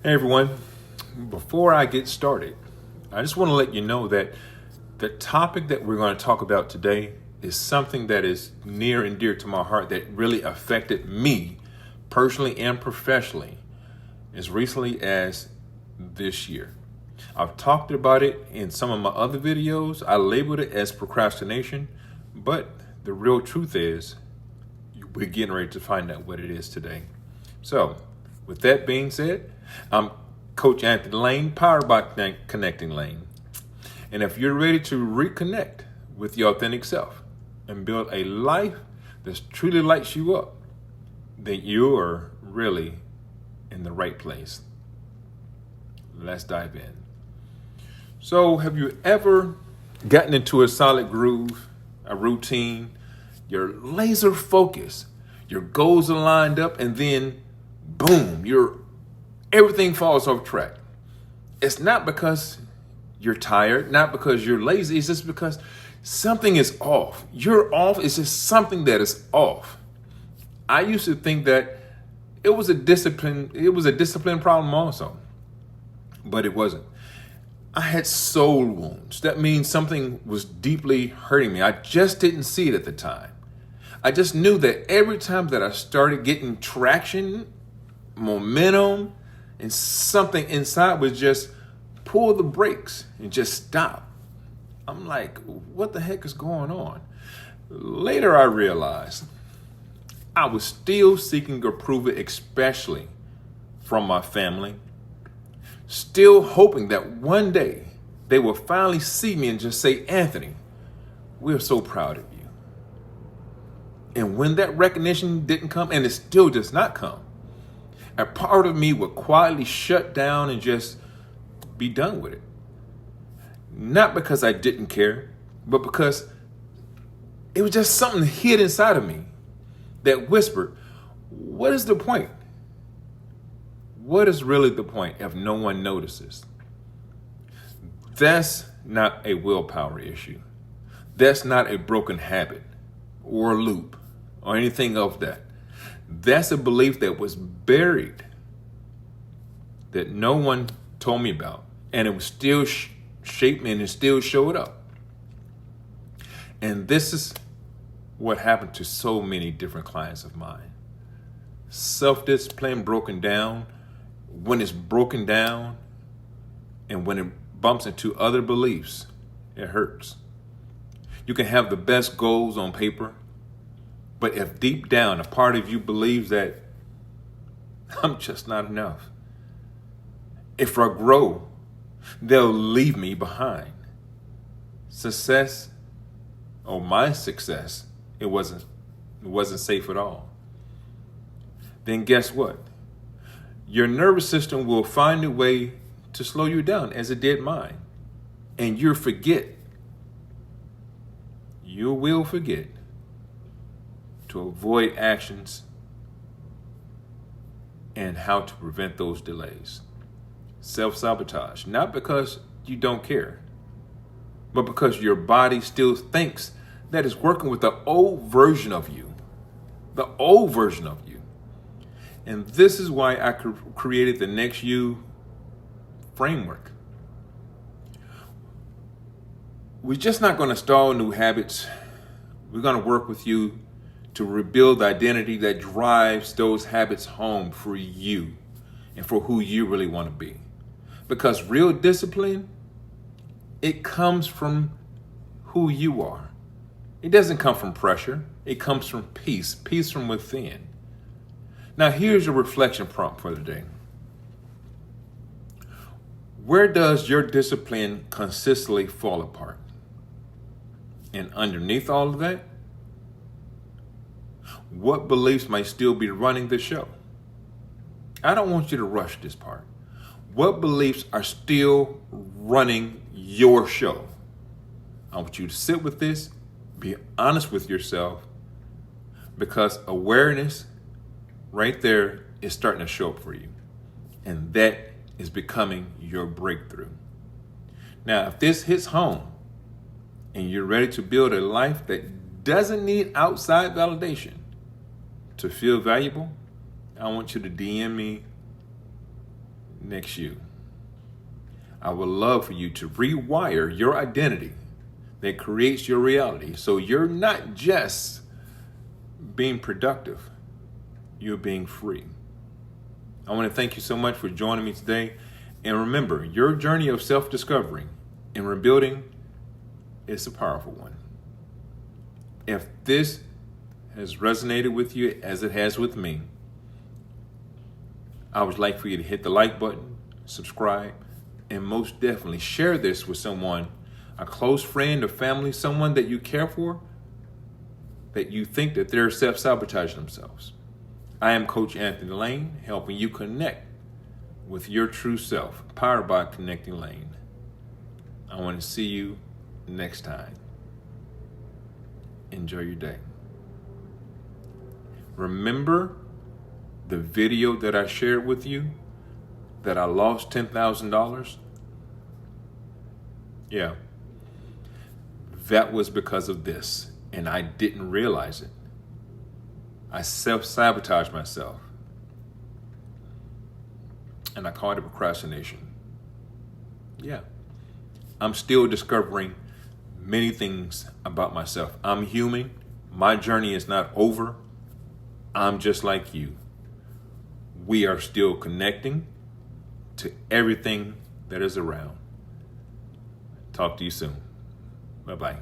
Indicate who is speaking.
Speaker 1: Hey everyone, before I get started, I just want to let you know that the topic that we're going to talk about today is something that is near and dear to my heart that really affected me personally and professionally as recently as this year. I've talked about it in some of my other videos. I labeled it as procrastination, but the real truth is we're getting ready to find out what it is today. So, with that being said, I'm Coach Anthony Lane, powered by Connecting Lane. And if you're ready to reconnect with your authentic self and build a life that truly lights you up, then you're really in the right place. Let's dive in. So, have you ever gotten into a solid groove, a routine, you're laser focused, your goals are lined up, and then boom, everything falls off track? It's not because you're tired, not because you're lazy, it's just because something is off. You're off, it's just something that is off. I used to think that it was a discipline problem also, but it wasn't. I had soul wounds. That means something was deeply hurting me. I just didn't see it at the time. I just knew that every time that I started getting traction, momentum, and something inside would just pull the brakes and just stop. I'm like, what the heck is going on? Later I realized I was still seeking approval, especially from my family, still hoping that one day they will finally see me and just say, Anthony, we're so proud of you. And when that recognition didn't come, and it still does not come, a part of me would quietly shut down and just be done with it. Not because I didn't care, but because it was just something hid inside of me that whispered, what is the point? What is really the point if no one notices? That's not a willpower issue. That's not a broken habit or a loop or anything of that. That's a belief that was buried, that no one told me about, and it was still shaped me and it still showed up. And this is what happened to so many different clients of mine. Self-discipline broken down. When it's broken down and when it bumps into other beliefs, it hurts. You can have the best goals on paper, but if deep down a part of you believes that I'm just not enough, if I grow, they'll leave me behind. Success, or my success, it wasn't safe at all. Then guess what? Your nervous system will find a way to slow you down, as it did mine. And you will forget to avoid actions and how to prevent those delays. Self-sabotage, not because you don't care, but because your body still thinks that it's working with the old version of you, the old version of you. And this is why I created the Next You framework. We're just not going to stall new habits. We're going to work with you to rebuild the identity that drives those habits home for you and for who you really want to be. Because real discipline, it comes from who you are. It doesn't come from pressure. It comes from peace from within. Now, here's your reflection prompt for the day. Where does your discipline consistently fall apart? And underneath all of that, what beliefs might still be running the show? I don't want you to rush this part. What beliefs are still running your show? I want you to sit with this, be honest with yourself, because awareness right there is starting to show up for you. And that is becoming your breakthrough. Now, if this hits home and you're ready to build a life that doesn't need outside validation to feel valuable, I want you to DM me next you. I would love for you to rewire your identity that creates your reality. So you're not just being productive, you're being free. I want to thank you so much for joining me today. And remember, your journey of self-discovery and rebuilding is a powerful one. If this has resonated with you as it has with me, I would like for you to hit the like button, subscribe, and most definitely share this with someone, a close friend or family, someone that you care for, that you think that they're self-sabotaging themselves. I am Coach Anthony Lane, helping you connect with your true self, powered by Connecting Lane. I want to see you next time. Enjoy your day. Remember the video that I shared with you that I lost $10,000? Yeah. That was because of this, and I didn't realize it. I self-sabotaged myself, and I called it procrastination. Yeah. I'm still discovering many things about myself. I'm human. My journey is not over. I'm just like you. We are still connecting to everything that is around. Talk to you soon. Bye-bye.